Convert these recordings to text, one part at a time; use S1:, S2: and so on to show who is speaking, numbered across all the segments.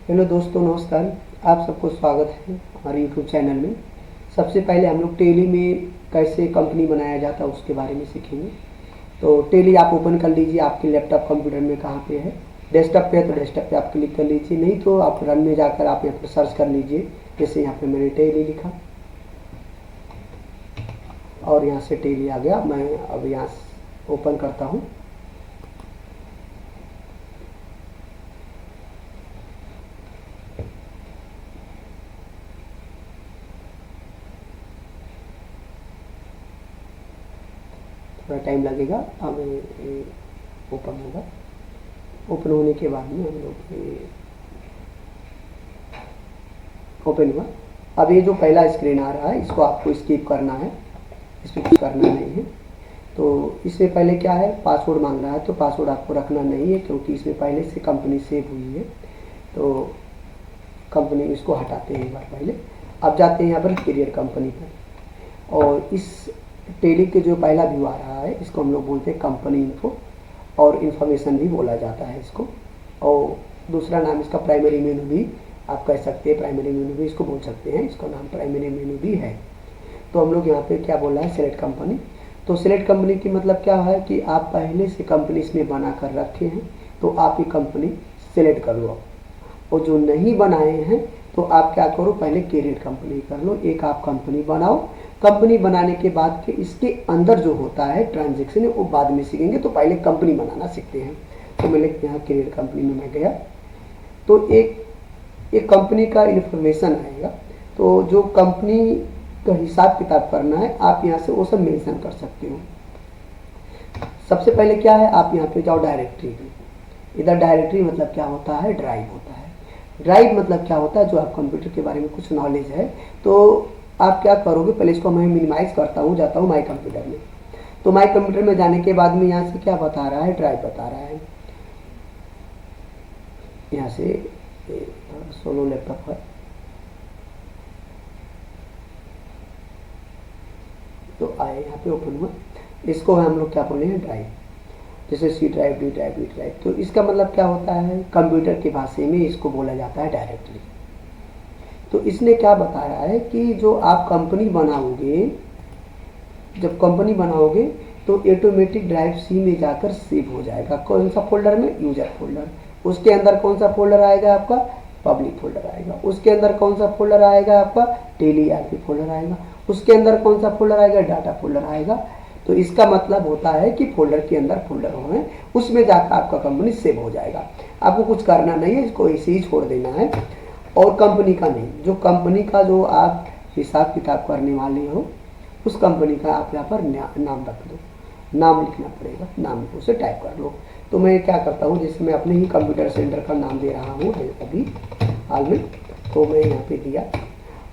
S1: Hello दोस्तों, नमस्कार। आप सबको स्वागत है हमारे यूट्यूब चैनल में। सबसे पहले हम लोग टेली में कैसे कंपनी बनाया जाता है उसके बारे में सीखेंगे। तो टेली आप ओपन कर लीजिए, आपके लैपटॉप कंप्यूटर में कहाँ पे है। डेस्कटॉप पे है तो डेस्कटॉप पे आप क्लिक कर लीजिए, नहीं तो आप रन में जाकर आप यहाँ पर सर्च कर लीजिए। जैसे यहाँ पे मैंने टेली लिखा और यहाँ से टेली आ गया। मैं अब यहाँ ओपन करता हूँ। थोड़ा टाइम लगेगा, अब ओपन होगा। ओपन होने के बाद में हम लोग ओपन हुआ। अब ये जो पहला स्क्रीन आ रहा है इसको आपको स्किप करना है, इसमें कुछ करना नहीं है। तो इसमें पहले क्या है, पासवर्ड मांग रहा है, तो पासवर्ड आपको रखना नहीं है क्योंकि इसमें पहले से कंपनी सेव हुई है। तो कंपनी इसको हटाते हैं एक बार पहले। अब जाते हैं यहाँ पर करियर कंपनी पर, और इस टेली के जो पहला व्यू आ रहा है इसको हम लोग बोलते हैं कंपनी इन्फो, और इन्फॉर्मेशन भी बोला जाता है इसको। और दूसरा नाम इसका प्राइमरी मेनू भी आप कह सकते हैं, प्राइमरी मेनू भी इसको बोल सकते हैं, इसका नाम प्राइमरी मेनू भी है। तो हम लोग यहाँ पे क्या बोल रहा है, सिलेक्ट कंपनी। तो सिलेक्ट कंपनी की मतलब क्या है कि आप पहले से कंपनी इसमें बना कर रखे हैं तो आप ये कंपनी सिलेक्ट कर लो, और जो नहीं बनाए हैं तो आप क्या करो, पहले क्रिएट कंपनी कर लो। एक आप कंपनी बनाओ, कंपनी बनाने के बाद के इसके अंदर जो होता है ट्रांजेक्शन वो बाद में सीखेंगे, तो पहले कंपनी बनाना सीखते हैं। तो मैंने यहाँ क्रिएट कंपनी में मैं गया तो एक कंपनी का इन्फॉर्मेशन आएगा। तो जो कंपनी का हिसाब किताब करना है आप यहाँ से वो सब मेंशन कर सकते हो। सबसे पहले क्या है, आप यहाँ पे जाओ डायरेक्टरी में। इधर डायरेक्टरी मतलब क्या होता है, ड्राइव होता है। ड्राइव मतलब क्या होता है, जो आप कंप्यूटर के बारे में कुछ नॉलेज है तो आप क्या करोगे, पहले इसको मैं मिनिमाइज करता हूँ, जाता हूँ माई कंप्यूटर में। तो माई कंप्यूटर में जाने के बाद में यहाँ से क्या बता रहा है, ड्राइव बता रहा है। यहाँ से सोलो लैपटॉप है तो आए, यहाँ पे ओपन हुआ। इसको हम लोग क्या बोले हैं, ड्राइव। जैसे C drive, D drive, V drive. तो इसका मतलब क्या होता है, कंप्यूटर की भाषा में इसको बोला जाता है डायरेक्टली। तो इसने क्या बताया है कि जो आप कंपनी बनाओगे, जब कंपनी बनाओगे तो ऑटोमेटिक ड्राइव सी में जाकर सेव हो जाएगा। कौन सा फोल्डर में, यूजर फोल्डर। उसके अंदर कौन सा फोल्डर आएगा आपका, पब्लिक फोल्डर आएगा। उसके अंदर कौन सा फोल्डर आएगा आपका, टेली आरपी फोल्डर आएगा। उसके अंदर कौन सा फोल्डर आएगा, डाटा फोल्डर आएगा। तो इसका मतलब होता है कि फोल्डर के अंदर फोल्डर होंगे, उसमें जाकर आपका कंपनी सेव हो जाएगा। आपको कुछ करना नहीं है, इसको ऐसे ही छोड़ देना है। और कंपनी का नहीं, जो कंपनी का जो आप हिसाब किताब करने वाले हो उस कंपनी का आप यहाँ पर नाम रख दो। नाम लिखना पड़ेगा, नाम उसे टाइप कर लो। तो मैं क्या करता हूँ, जैसे मैं अपने ही कंप्यूटर सेंटर का नाम दे रहा हूँ अभी हाल में, तो मैं यहाँ पे दिया।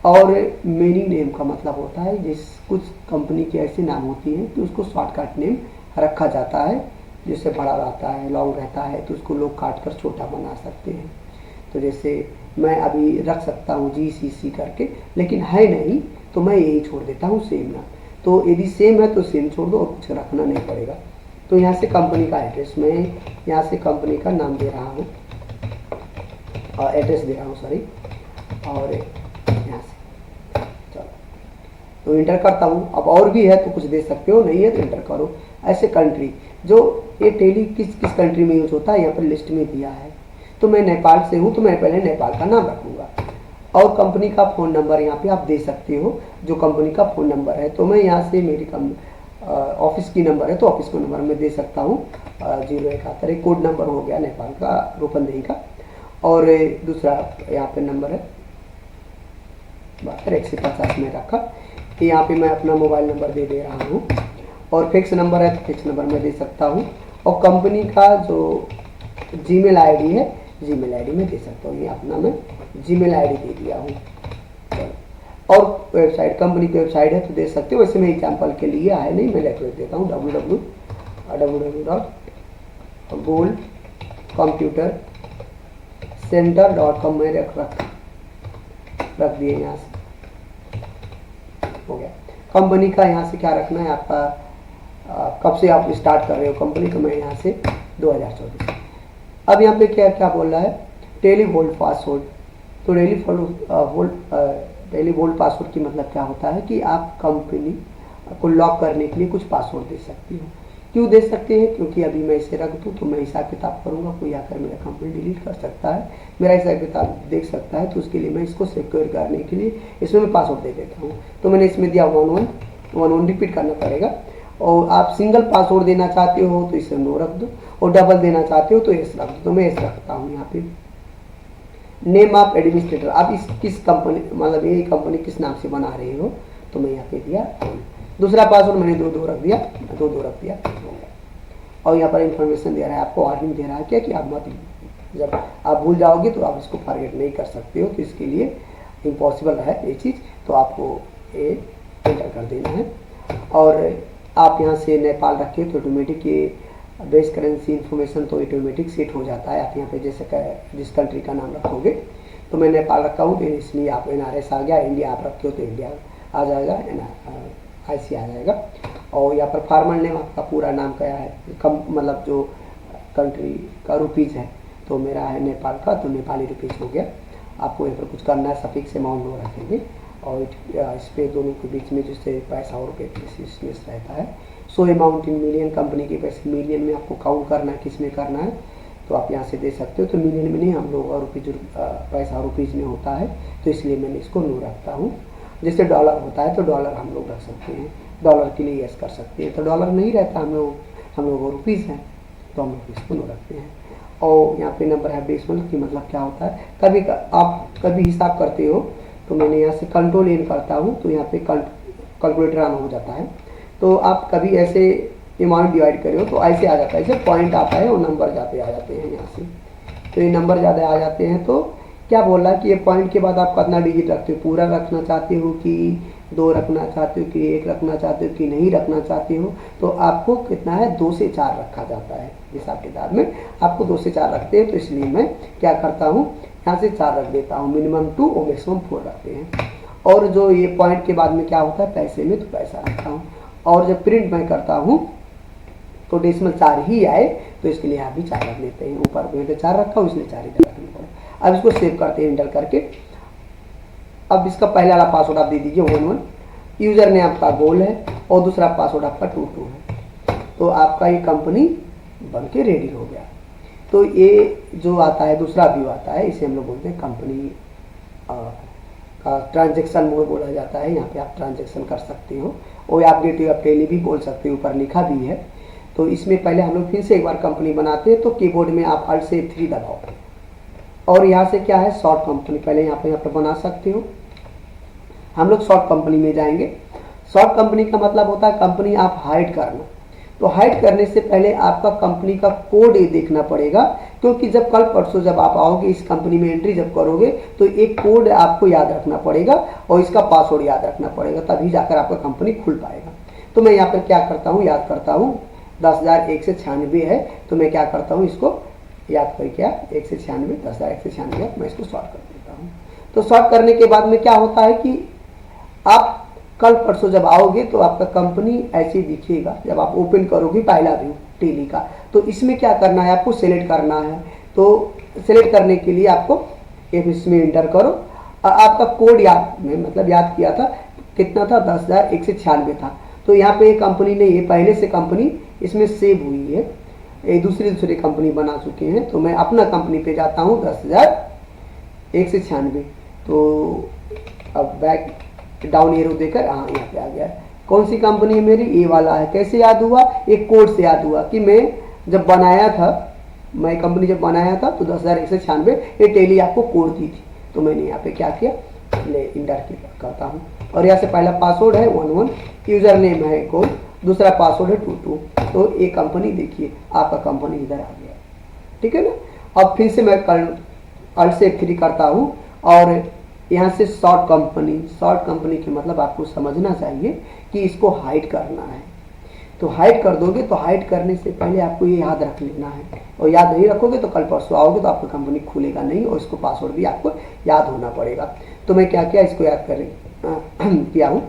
S1: और मेनी नेम का मतलब होता है, जिस कुछ कंपनी की ऐसी नाम होती है कि उसको शॉर्टकट नेम रखा जाता है। जैसे बड़ा रहता है, लॉन्ग रहता है, तो उसको लोग काट कर छोटा बना सकते हैं। तो जैसे मैं अभी रख सकता हूँ GCC करके, लेकिन है नहीं तो मैं यही छोड़ देता हूँ सेम नाम। तो यदि सेम है तो सेम छोड़ दो और कुछ रखना नहीं पड़ेगा। तो यहाँ से कंपनी का एड्रेस, मैं यहाँ से कंपनी का नाम दे रहा हूँ और एड्रेस दे रहा हूँ, सॉरी। और यहाँ से चलो तो इंटर करता हूँ। अब और भी है तो कुछ दे सकते हो, नहीं है तो इंटर करो। ऐसे कंट्री, जो ये टेली किस किस कंट्री में यूज होता है यहाँ पर लिस्ट में दिया है। तो मैं नेपाल से हूँ तो मैं पहले नेपाल का नाम रखूँगा। और कंपनी का फ़ोन नंबर यहाँ पे आप दे सकते हो, जो कंपनी का फ़ोन नंबर है। तो मैं यहाँ से मेरी ऑफिस की नंबर है तो ऑफिस का नंबर मैं दे सकता हूँ 071। कोड नंबर हो गया नेपाल का, रूपंदेही का। और दूसरा यहाँ पे नंबर है 150 में रखा। यहाँ पे मैं अपना मोबाइल नंबर दे रहा हूँ। और फिक्स नंबर है तो फिक्स नंबर मैं दे सकता हूँ। और कंपनी का जो जीमेल आईडी है, जीमेल आईडी में दे सकता हूँ। ये अपना मैं जीमेल आईडी दे दिया हूँ। और वेबसाइट, कंपनी की वेबसाइट है तो दे सकते हो। वैसे मैं एग्जांपल के लिए है नहीं, मैं लेकर देता हूँ www.goldcomputercenter.com में रख दिए। यहाँ से हो गया। कंपनी का यहाँ से क्या रखना है आपका, कब से आप स्टार्ट कर रहे हो कंपनी, तो मैं यहाँ से 2024। अब यहाँ पे क्या क्या बोल रहा है, डेली वोल्ट पासवर्ड। तो डेली वोल्ट पासवर्ड की मतलब क्या होता है कि आप कंपनी को लॉक करने के लिए कुछ पासवर्ड दे सकती हो। क्यों दे सकते हैं? क्योंकि अभी मैं इसे रख दूँ तो मैं हिसाब किताब करूँगा, कोई आकर मेरा कंपनी डिलीट कर सकता है, मेरा हिसाब किताब देख सकता है, तो उसके लिए मैं इसको सिक्योर करने के लिए इसमें मैं पासवर्ड दे देता हूँ। तो मैंने इसमें दिया 1111 रिपीट करना पड़ेगा। और आप सिंगल पासवर्ड देना चाहते हो तो इसे नो रख दो, और डबल देना चाहते हो तो एस रख दो। तो मैं एस रखता हूँ यहाँ पे। नेम ऑफ एडमिनिस्ट्रेटर, आप इस किस कंपनी, मतलब ये कंपनी किस नाम से बना रहे हो, तो मैं यहाँ पे दिया। दूसरा पासवर्ड मैंने 22 रख दिया, 22 रख दिया। और यहाँ पर इंफॉर्मेशन दे रहा है आपको, वार्निंग दे रहा है क्या कि आप मत, जब आप भूल जाओगे तो आप इसको फॉरगेट नहीं कर सकते हो, तो इसके लिए इम्पॉसिबल है ये चीज़, तो आपको ये एंटर कर देना है। और आप यहाँ से नेपाल रखिए तो ऑटोमेटिक ये बेस करेंसी इन्फॉर्मेशन तो ऑटोमेटिक सेट हो जाता है। आप यहाँ पे जैसे जिस कंट्री का नाम रखोगे, तो मैं नेपाल रखा हूँ तो इसलिए आप NRS आ गया, इंडिया आप रखे हो तो इंडिया आ जाएगा, IC आ जाएगा। और यहाँ पर फार्मर नेम आपका पूरा नाम क्या है, कम मतलब जो कंट्री का रुपीज़ है, तो मेरा है नेपाल का, तो नेपाली रुपीज़ हो गया। आपको यहाँ पर कुछ करना है, सफिक्स अमाउंट नो रखेंगे, और इस पे दोनों के बीच में जैसे पैसा और रुपये रहता है। So amount in million, company के पैसे मिलियन में आपको काउंट करना है, किस में करना है, तो आप यहाँ से दे सकते हो। तो मिलियन में नहीं, हम लोग रुपीज़ पैसा रुपीज़ में होता है, तो इसलिए मैंने इसको नो रखता हूँ। जैसे डॉलर होता है तो डॉलर हम लोग रख सकते हैं, डॉलर के लिए यस कर सकते हैं। तो डॉलर नहीं रहता, हम लोग रुपीज़ हैं, तो हम लोग इसको नो रखते हैं। और यहाँ पे नंबर है डेसिमल की मतलब क्या होता है, आप कभी हिसाब करते हो, तो मैंने यहाँ से कंट्रोल N करता हूँ, तो यहाँ पे कैलकुलेटर ऑन हो जाता है। तो आप कभी ऐसे अमाउंट डिवाइड करे हो तो ऐसे आ जाता है, जैसे पॉइंट आता है और नंबर ज़्यादा आ जाते हैं यहाँ से, तो ये नंबर ज़्यादा आ जाते हैं। तो क्या बोल रहा है कि ये पॉइंट के बाद आप कितना डिजिट रखते हो, पूरा रखना चाहते हो कि 2 रखना चाहते हो कि 1 रखना चाहते हो कि नहीं रखना चाहते हो, तो आपको कितना है 2 से 4 रखा जाता है। हिसाब किताब में आपको 2 से 4 रखते हैं, तो इसलिए मैं क्या करता हूँ, यहाँ से 4 रख देता हूँ, मिनिमम 2 और मैक्सिमम 4 रखते हैं। और जो ये पॉइंट के बाद में क्या होता है पैसे में, तो पैसा रखता हूँ। और जब प्रिंट मैं करता हूँ तो डेसिमल 4 ही आए, तो इसके लिए आप भी 4 रख लेते हैं। ऊपर मैंने 4 रखा हूँ, इसलिए 4 इधर रखना पड़ा। अब इसको सेव करते हैं एंटर करके। अब इसका पहला वाला पासवर्ड आप दे दीजिए 11, यूज़र ने आपका गोल है, और दूसरा पासवर्ड आपका 22 है। तो आपका ये कंपनी बन के रेडी हो गया। तो ये जो आता है दूसरा व्यू आता है, इसे हम लोग बोलते हैं कंपनी का ट्रांजेक्शन मोड बोला जाता है। यहाँ पे आप ट्रांजेक्शन कर सकते हो, और आप गेटवे ऑफ डेली भी बोल सकते हो, ऊपर लिखा भी है। तो इसमें पहले हम लोग फिर से एक बार कंपनी बनाते हैं, तो कीबोर्ड में आप Alt से F3 दबाओ, और यहाँ से क्या है शॉर्ट कंपनी, पहले यहाँ पे बना सकते हो। हम लोग शॉर्ट कंपनी में जाएंगे। शॉर्ट कंपनी का मतलब होता है कंपनी आप हाइड करना। तो हाइड करने से पहले आपका कंपनी का कोड ये देखना पड़ेगा, क्योंकि जब कल परसों जब आप आओगे इस कंपनी में एंट्री जब करोगे, तो एक कोड आपको याद रखना पड़ेगा और इसका पासवर्ड याद रखना पड़ेगा, तभी जाकर आपका कंपनी खुल पाएगा। तो मैं यहाँ पर क्या करता हूँ, याद करता हूँ 10,196 है, तो मैं क्या करता हूँ, इसको याद करके 196 10,196 मैं इसको सॉर्ट कर देता हूँ। तो सॉर्ट करने के बाद में क्या होता है कि आप कल परसों जब आओगे तो आपका कंपनी ऐसे दिखेगा। जब आप ओपन करोगे पहला व्यू टेली का, तो इसमें क्या करना है, आपको सेलेक्ट करना है। तो सेलेक्ट करने के लिए आपको इसमें इंटर करो। आपका कोड याद में मतलब याद किया था कितना था, 10,196 था। तो यहाँ पे कंपनी ने ये पहले से कंपनी इसमें सेव हुई है, ये दूसरी कंपनी बना चुके हैं। तो मैं अपना कंपनी पे जाता हूँ 10,196। तो अब बैक डाउन एरो देकर हाँ यहाँ पे आ गया। कौन सी कंपनी है मेरी, ये वाला है। कैसे याद हुआ, एक कोड से याद हुआ कि मैं जब बनाया था, मैं कंपनी जब बनाया था तो 10,196 ये टेली आपको कोड दी थी। तो मैंने यहाँ पे क्या किया, ले इंटर करता हूँ, और यहाँ से पहला पासवर्ड है 11, यूजर नेम है कोड, दूसरा पासवर्ड है 22। तो ये कंपनी देखिए आपका कंपनी इधर आ गया, ठीक है ना। अब फिर से मैं Alt से F3 करता हूँ, और यहाँ से शॉर्ट कंपनी के मतलब आपको समझना चाहिए कि इसको हाइड करना है। तो हाइड कर दोगे, तो हाइड करने से पहले आपको ये याद रख लेना है, और याद नहीं रखोगे तो कल परसों आओगे तो आपकी कंपनी खुलेगा नहीं, और इसको पासवर्ड भी आपको याद होना पड़ेगा। तो मैं क्या किया, इसको याद किया हूँ।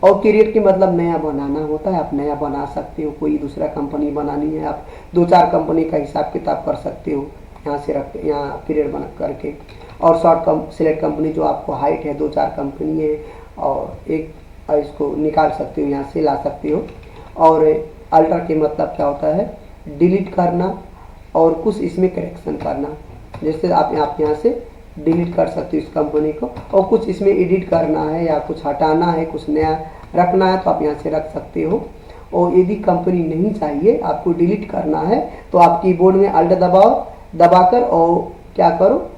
S1: और क्रिएट की मतलब नया बनाना होता है, आप नया बना सकते हो। कोई दूसरा कंपनी बनानी है, आप 2-4 कंपनी का हिसाब किताब कर सकते हो, यहाँ से रख यहाँ पीरियड बना करके, और शॉर्ट सिलेक्ट कंपनी जो आपको हाइट है 2-4 कंपनी है, और एक इसको निकाल सकते हो, यहाँ से ला सकते हो। और अल्टर के मतलब क्या होता है, डिलीट करना और कुछ इसमें करेक्शन करना। जैसे आप यहाँ से डिलीट कर सकते हो इस कंपनी को, और कुछ इसमें एडिट करना है या कुछ हटाना है, कुछ नया रखना है तो आप यहाँ से रख सकते हो। और यदि कंपनी नहीं चाहिए, आपको डिलीट करना है, तो आप कीबोर्ड में अल्ट दबाकर और क्या करो,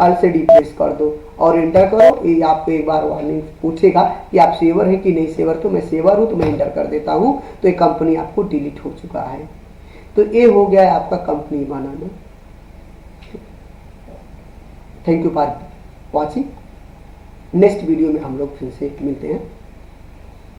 S1: अल्ट से डी प्रेस कर दो और एंटर करो। ये आपको एक बार वार्निंग पूछेगा कि आप सेवर है कि नहीं सेवर, तो मैं सेवर हूँ तो मैं एंटर कर देता हूँ, तो ये कंपनी आपको डिलीट हो चुका है। तो ये हो गया है आपका company banana. Thank you for watching. Next video में हम लोग फिर से मिलते हैं।